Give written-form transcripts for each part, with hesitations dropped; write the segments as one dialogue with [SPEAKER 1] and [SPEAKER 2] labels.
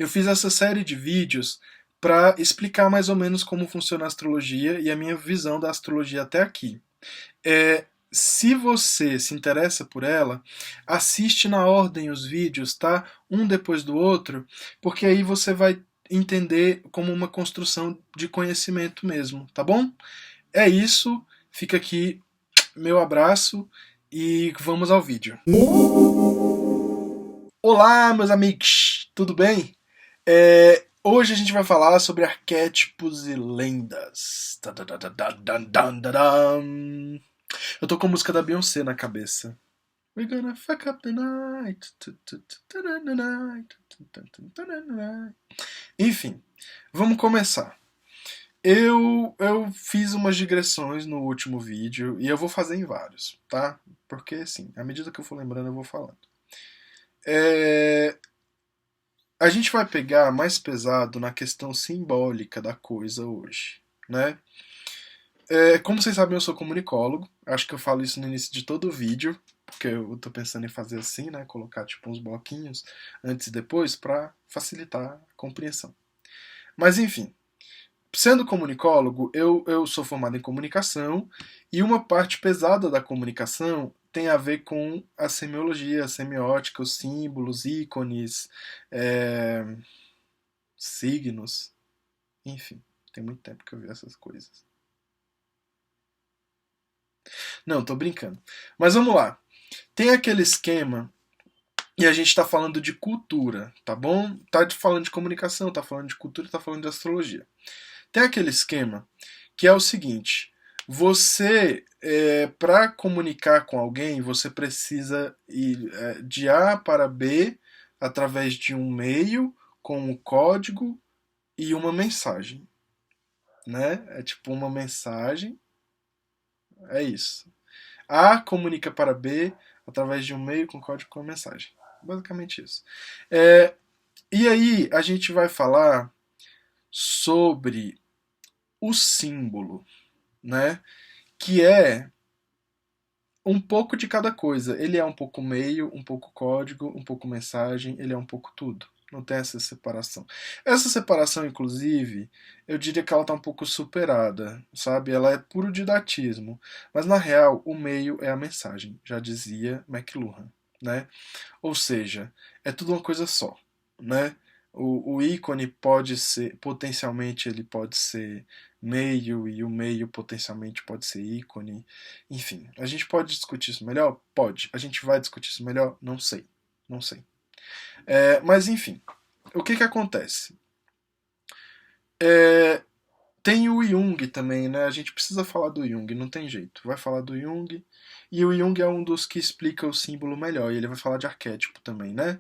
[SPEAKER 1] Eu fiz essa série de vídeos para explicar mais ou menos como funciona a astrologia e a minha visão da astrologia até aqui. Se você se interessa por ela, assiste na ordem os vídeos, tá? Um depois do outro, porque aí você vai entender como uma construção de conhecimento mesmo, tá bom? É isso, fica aqui meu abraço e vamos ao vídeo. Olá, meus amigos, tudo bem? Hoje a gente vai falar sobre arquétipos e lendas. Tadadadadadadadadam. Eu tô com a música da Beyoncé na cabeça. We're gonna fuck up the night. Enfim, vamos começar. Eu fiz umas digressões no último vídeo e eu vou fazer em vários, tá? Porque, assim, à medida que eu for lembrando, eu vou falando. A gente vai pegar mais pesado na questão simbólica da coisa hoje, né? Como vocês sabem, eu sou comunicólogo. Acho que eu falo isso no início de todo o vídeo, porque eu tô pensando em fazer assim, né? Colocar tipo uns bloquinhos antes e depois para facilitar a compreensão. Mas enfim, sendo comunicólogo, eu sou formado em comunicação e uma parte pesada da comunicação tem a ver com a semiologia, a semiótica, os símbolos, ícones, é, signos, enfim, tem muito tempo que eu vi essas coisas. Não, tô brincando. Mas vamos lá. Tem aquele esquema e a gente está falando de cultura, tá bom? Tá falando de comunicação, tá falando de cultura, tá falando de astrologia. Tem aquele esquema que é o seguinte: você, para comunicar com alguém, você precisa ir de A para B através de um meio com um código e uma mensagem, né? É tipo uma mensagem, é isso. A comunica para B através de um meio com código com mensagem. Basicamente isso. É, e aí a gente vai falar sobre o símbolo, né? Que é um pouco de cada coisa. Ele é um pouco meio, um pouco código, um pouco mensagem, ele é um pouco tudo. Não tem essa separação. Essa separação, inclusive, eu diria que ela está um pouco superada, sabe? Ela é puro didatismo. Mas, na real, o meio é a mensagem, já dizia McLuhan, né? Ou seja, é tudo uma coisa só, né? O ícone pode ser, potencialmente ele pode ser meio e o meio potencialmente pode ser ícone. Enfim, a gente pode discutir isso melhor? Pode. A gente vai discutir isso melhor? Não sei. Não sei. Mas enfim, o que que acontece? É, tem o Jung também, né? A gente precisa falar do Jung, não tem jeito. Vai falar do Jung. E o Jung é um dos que explica o símbolo melhor. E ele vai falar de arquétipo também, né?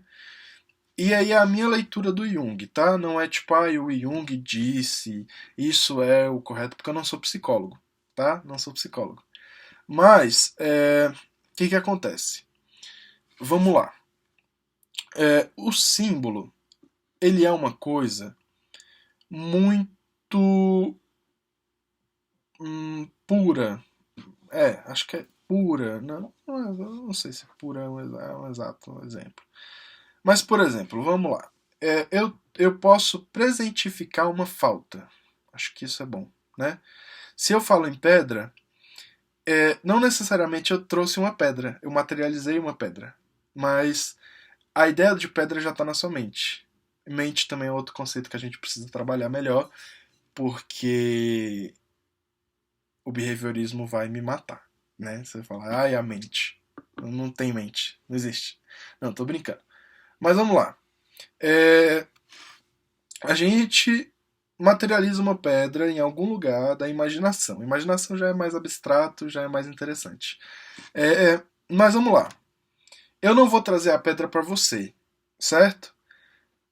[SPEAKER 1] E aí a minha leitura do Jung, tá? Não é tipo, o Jung disse, isso é o correto, porque eu não sou psicólogo, tá? Não sou psicólogo. Mas, o que que acontece? Vamos lá. O símbolo, ele é uma coisa muito pura. Acho que é pura. Não sei se pura é um exato exemplo. Mas, por exemplo, vamos lá. Eu posso presentificar uma falta. Acho que isso é bom, né? Se eu falo em pedra, não necessariamente eu trouxe uma pedra, eu materializei uma pedra. Mas a ideia de pedra já está na sua mente. Mente também é outro conceito que a gente precisa trabalhar melhor, porque o behaviorismo vai me matar, né? Você fala, ai, a mente. Não tem mente, não existe. Não, tô brincando. Mas vamos lá. É, a gente materializa uma pedra em algum lugar da imaginação. A imaginação já é mais abstrato, já é mais interessante. Mas vamos lá. Eu não vou trazer a pedra para você, certo?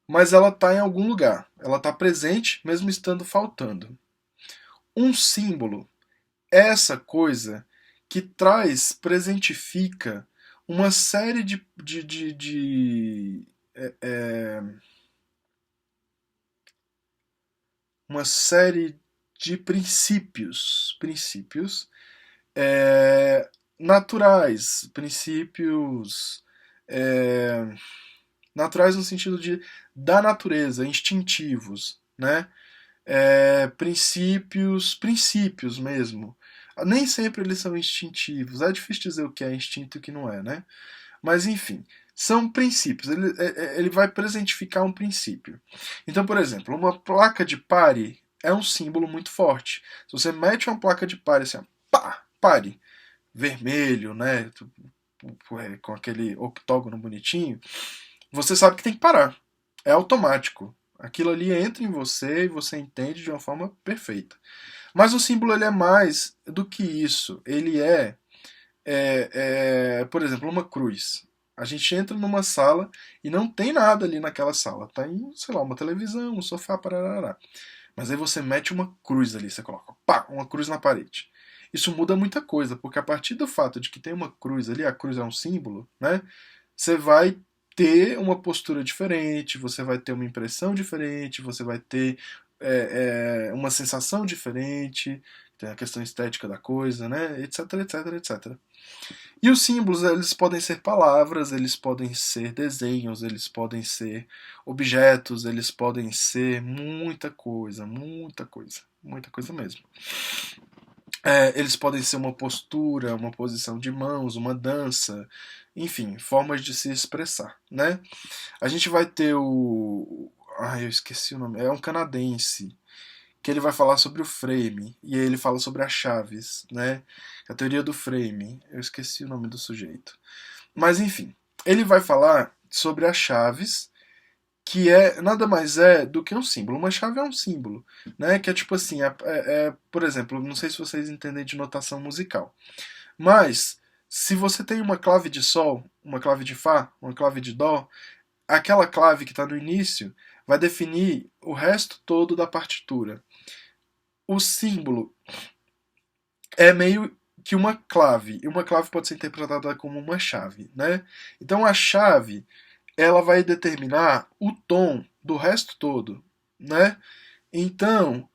[SPEAKER 1] Mas ela está em algum lugar. Ela está presente, mesmo estando faltando. Um símbolo é essa coisa que traz, presentifica uma série de uma série de princípios naturais, princípios Naturais no sentido de da natureza, instintivos, né? Princípios mesmo. Nem sempre eles são instintivos. É difícil dizer o que é instinto e o que não é, né? Mas enfim, são princípios. Ele vai presentificar um princípio. Então, por exemplo, uma placa de pare é um símbolo muito forte. Se você mete uma placa de pare assim, pá, pare, vermelho, né? Com aquele octógono bonitinho, você sabe que tem que parar. É automático. Aquilo ali entra em você e você entende de uma forma perfeita. Mas o símbolo ele é mais do que isso. Ele por exemplo, uma cruz. A gente entra numa sala e não tem nada ali naquela sala. Tem, sei lá, uma televisão, um sofá, parará. Mas aí você mete uma cruz ali, você coloca, pá, uma cruz na parede. Isso muda muita coisa, porque a partir do fato de que tem uma cruz ali, a cruz é um símbolo, né? Você vai ter uma postura diferente, você vai ter uma impressão diferente, você vai ter uma sensação diferente, tem a questão estética da coisa, né? Etc, etc, etc. E os símbolos, eles podem ser palavras, eles podem ser desenhos, eles podem ser objetos, eles podem ser muita coisa mesmo. Eles podem ser uma postura, uma posição de mãos, uma dança, enfim, formas de se expressar, né? A gente vai ter o... eu esqueci o nome. É um canadense que ele vai falar sobre o frame e aí ele fala sobre as chaves, né? A teoria do frame. Eu esqueci o nome do sujeito. Mas enfim, ele vai falar sobre as chaves, que nada mais é do que um símbolo. Uma chave é um símbolo, né? Que é tipo assim, por exemplo, não sei se vocês entendem de notação musical, mas se você tem uma clave de sol, uma clave de fá, uma clave de dó, aquela clave que está no início vai definir o resto todo da partitura. O símbolo é meio que uma clave, e uma clave pode ser interpretada como uma chave, né? Então a chave, ela vai determinar o tom do resto todo, né? Então,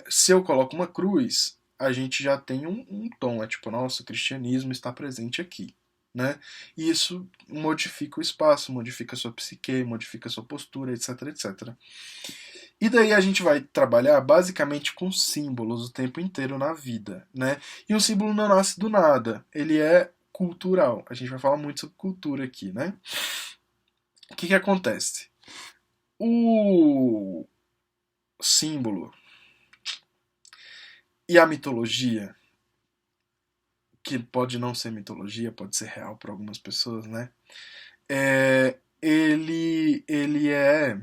[SPEAKER 1] se eu coloco uma cruz, a gente já tem um tom, é tipo, nossa, o cristianismo está presente aqui, né? E isso modifica o espaço, modifica a sua psique, modifica a sua postura, etc, etc. E daí a gente vai trabalhar basicamente com símbolos o tempo inteiro na vida, né? E o símbolo não nasce do nada, ele é cultural. A gente vai falar muito sobre cultura aqui, né? O que acontece? O símbolo e a mitologia, que pode não ser mitologia, pode ser real para algumas pessoas, né? Ele é.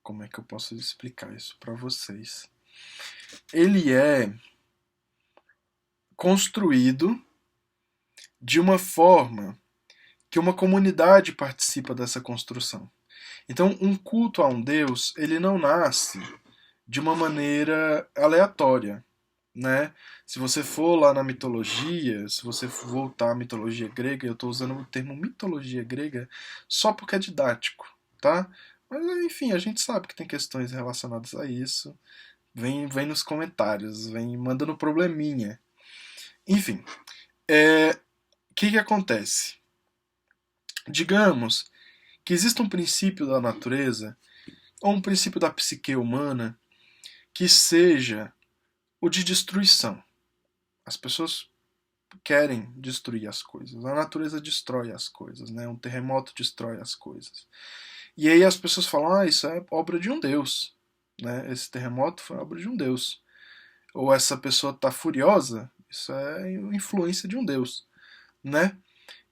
[SPEAKER 1] Como é que eu posso explicar isso para vocês? Ele é construído de uma forma que uma comunidade participa dessa construção. Então, um culto a um Deus, ele não nasce de uma maneira aleatória, né? Se você for lá na mitologia, se você voltar à mitologia grega, eu estou usando o termo mitologia grega só porque é didático, tá? Mas enfim, a gente sabe que tem questões relacionadas a isso. Vem nos comentários, vem mandando probleminha. Enfim, que acontece? Digamos que exista um princípio da natureza ou um princípio da psique humana que seja o de destruição. As pessoas querem destruir as coisas. A natureza destrói as coisas, né? Um terremoto destrói as coisas. E aí as pessoas falam, isso é obra de um deus, né? Esse terremoto foi obra de um deus. Ou essa pessoa está furiosa, isso é influência de um deus, né?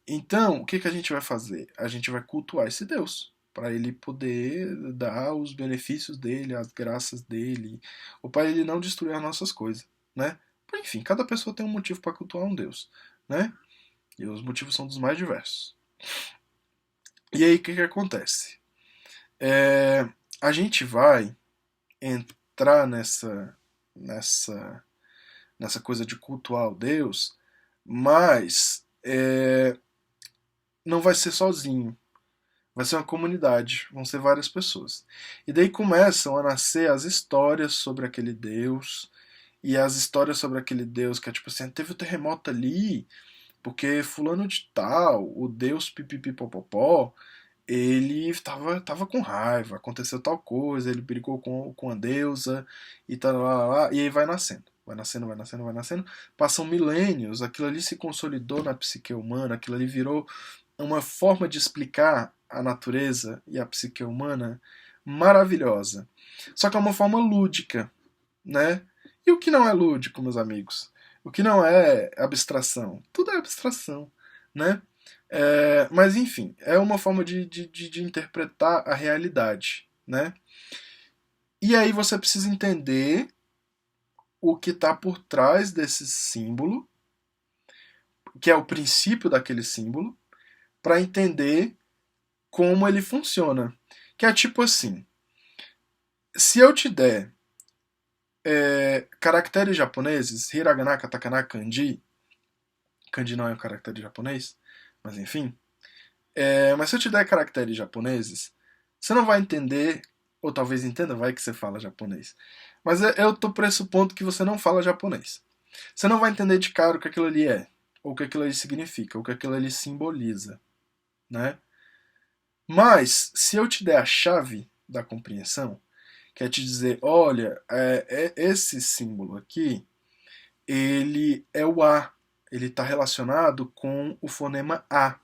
[SPEAKER 1] Então, o que a gente vai fazer? A gente vai cultuar esse deus, para ele poder dar os benefícios dele, as graças dele, ou para ele não destruir as nossas coisas, né? Enfim, cada pessoa tem um motivo para cultuar um deus, né? E os motivos são dos mais diversos. E aí, o que acontece? A gente vai entrar nessa coisa de cultuar o Deus, mas não vai ser sozinho. Vai ser uma comunidade, vão ser várias pessoas. E daí começam a nascer as histórias sobre aquele Deus, e as histórias sobre aquele Deus que é tipo assim, teve o terremoto ali, porque fulano de tal, o Deus pipipipopopó, ele tava com raiva, aconteceu tal coisa, ele brigou com a deusa e tal, lá, e aí vai nascendo. Vai nascendo, vai nascendo, vai nascendo. Passam milênios, aquilo ali se consolidou na psique humana, aquilo ali virou uma forma de explicar a natureza e a psique humana maravilhosa. Só que é uma forma lúdica, né? E o que não é lúdico, meus amigos? O que não é abstração? Tudo é abstração, né? Mas enfim, é uma forma de interpretar a realidade, né? E aí você precisa entender o que está por trás desse símbolo, que é o princípio daquele símbolo, para entender como ele funciona. Que é tipo assim: se eu te der caracteres japoneses, hiragana, katakana, kanji, kanji não é um caractere japonês, mas enfim. Mas se eu te der caracteres japoneses, você não vai entender, ou talvez entenda, vai que você fala japonês. Mas eu tô pressupondo que você não fala japonês. Você não vai entender de cara o que aquilo ali é, ou o que aquilo ali significa, ou o que aquilo ali simboliza, né? Mas, se eu te der a chave da compreensão, que é te dizer, olha, esse símbolo aqui, ele é o A, ele está relacionado com o fonema A.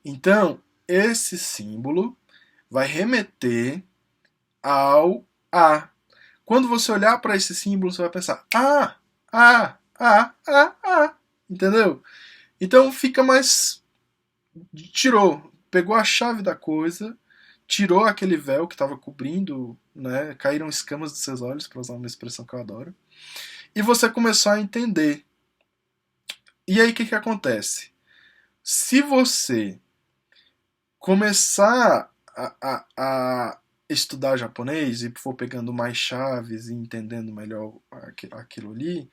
[SPEAKER 1] Então, esse símbolo vai remeter ao A. Quando você olhar para esse símbolo, você vai pensar A, A, A, A, A. Entendeu? Então fica mais. Tirou, pegou a chave da coisa, tirou aquele véu que estava cobrindo, né? Caíram escamas dos seus olhos, para usar uma expressão que eu adoro. E você começou a entender. E aí o que acontece? Se você começar a estudar japonês e for pegando mais chaves e entendendo melhor aquilo ali,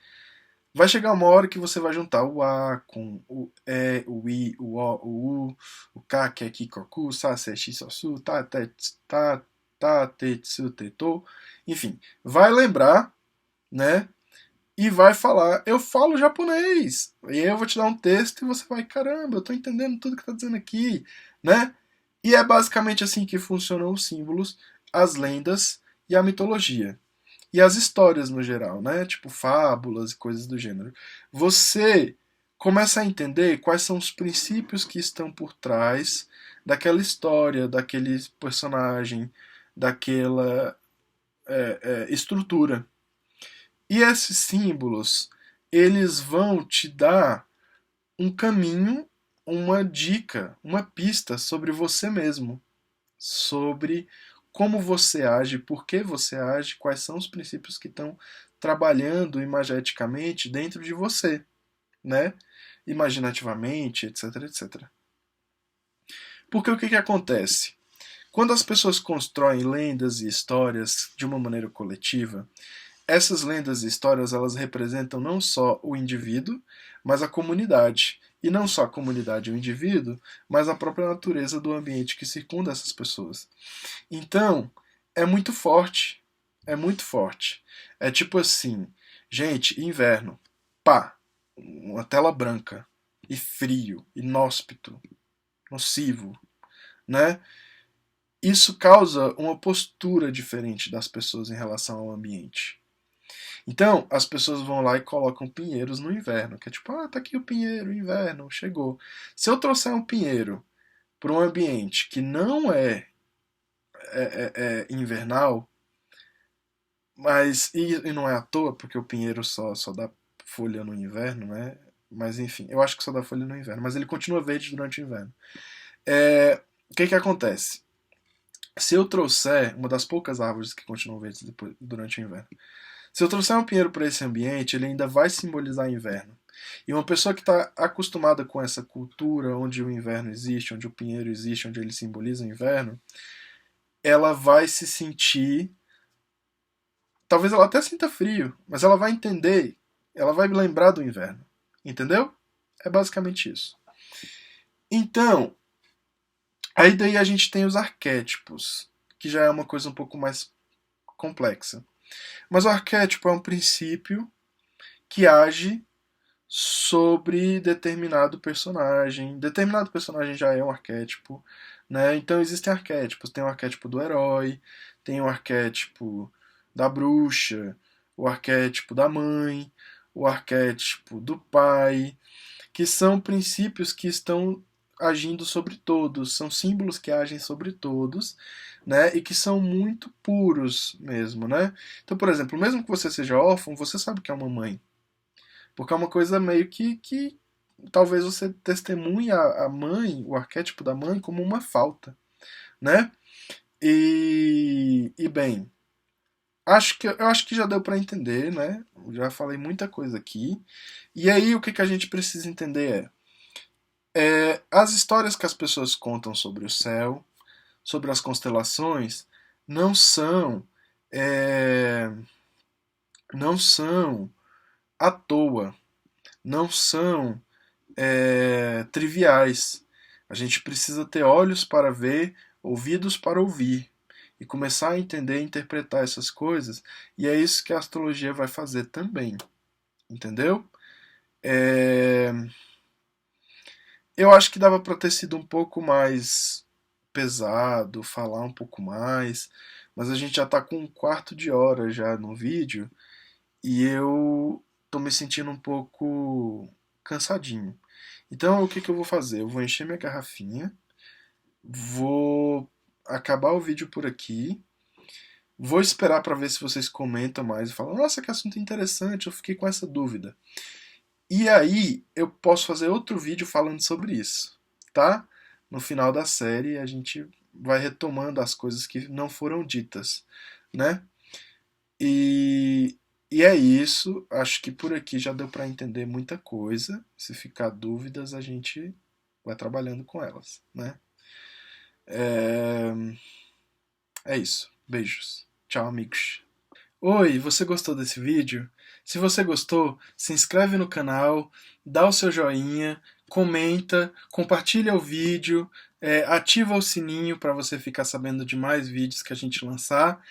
[SPEAKER 1] vai chegar uma hora que você vai juntar o A com o E, o I, o O, o U, o K, que é Kikoku, Sa, Se, Shi, Sosu, Ta, Te, Tsu, Te, To. Enfim, vai lembrar, né? E vai falar, eu falo japonês. E aí eu vou te dar um texto e você vai, caramba, eu tô entendendo tudo que tá dizendo aqui, né? E é basicamente assim que funcionam os símbolos, as lendas e a mitologia. E as histórias no geral, né? Tipo fábulas e coisas do gênero. Você começa a entender quais são os princípios que estão por trás daquela história, daquele personagem, daquela estrutura. E esses símbolos, eles vão te dar um caminho, uma dica, uma pista sobre você mesmo, sobre como você age, por que você age, quais são os princípios que estão trabalhando imageticamente dentro de você, né? Imaginativamente, etc, etc. Porque o que acontece? Quando as pessoas constroem lendas e histórias de uma maneira coletiva, essas lendas e histórias elas representam não só o indivíduo, mas a comunidade. E não só a comunidade e o indivíduo, mas a própria natureza do ambiente que circunda essas pessoas. Então, é muito forte. É muito forte. É tipo assim, gente, inverno, pá, uma tela branca, e frio, inóspito, nocivo, né? Isso causa uma postura diferente das pessoas em relação ao ambiente. Então, as pessoas vão lá e colocam pinheiros no inverno, que é tipo, tá aqui o pinheiro, inverno, chegou. Se eu trouxer um pinheiro para um ambiente que não é invernal, mas e não é à toa, porque o pinheiro só dá folha no inverno, né? Mas enfim, eu acho que só dá folha no inverno, mas ele continua verde durante o inverno. O que acontece? Se eu trouxer uma das poucas árvores que continuam verdes durante o inverno, se eu trouxer um pinheiro para esse ambiente, ele ainda vai simbolizar inverno. E uma pessoa que está acostumada com essa cultura, onde o inverno existe, onde o pinheiro existe, onde ele simboliza o inverno, ela vai se sentir. Talvez ela até sinta frio, mas ela vai entender, ela vai lembrar do inverno. Entendeu? É basicamente isso. Então, aí daí a gente tem os arquétipos, que já é uma coisa um pouco mais complexa. Mas o arquétipo é um princípio que age sobre determinado personagem. Determinado personagem já é um arquétipo, né? Então existem arquétipos. Tem o arquétipo do herói, tem o arquétipo da bruxa, o arquétipo da mãe, o arquétipo do pai, que são princípios que estão agindo sobre todos, são símbolos que agem sobre todos, né? E que são muito puros mesmo, né? Então, por exemplo, mesmo que você seja órfão, você sabe que é uma mãe. Porque é uma coisa meio que talvez você testemunhe a mãe, o arquétipo da mãe, como uma falta, né? E bem, eu acho que já deu para entender, né? Já falei muita coisa aqui. E aí o que, que a gente precisa entender as histórias que as pessoas contam sobre o céu, sobre as constelações, não são é, não são à toa, não são triviais. A gente precisa ter olhos para ver, ouvidos para ouvir e começar a entender e interpretar essas coisas. E é isso que a astrologia vai fazer também, entendeu? É, Eu acho que dava para ter sido um pouco mais pesado, falar um pouco mais, mas a gente já tá com um quarto de hora já no vídeo e eu tô me sentindo um pouco cansadinho. Então, o que que eu vou fazer? Eu vou encher minha garrafinha, vou acabar o vídeo por aqui, vou esperar para ver se vocês comentam mais e falam: "Nossa, que assunto interessante, eu fiquei com essa dúvida". E aí eu posso fazer outro vídeo falando sobre isso, tá? No final da série a gente vai retomando as coisas que não foram ditas, né? E, e é isso. Acho que por aqui já deu para entender muita coisa. Se ficar dúvidas, a gente vai trabalhando com elas, né? É, é isso. Beijos. Tchau, amigos. Oi, você gostou desse vídeo? Se você gostou, se inscreve no canal, dá o seu joinha, comenta, compartilha o vídeo, ativa o sininho para você ficar sabendo de mais vídeos que a gente lançar.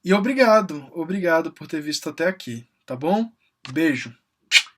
[SPEAKER 1] E obrigado por ter visto até aqui, tá bom? Beijo!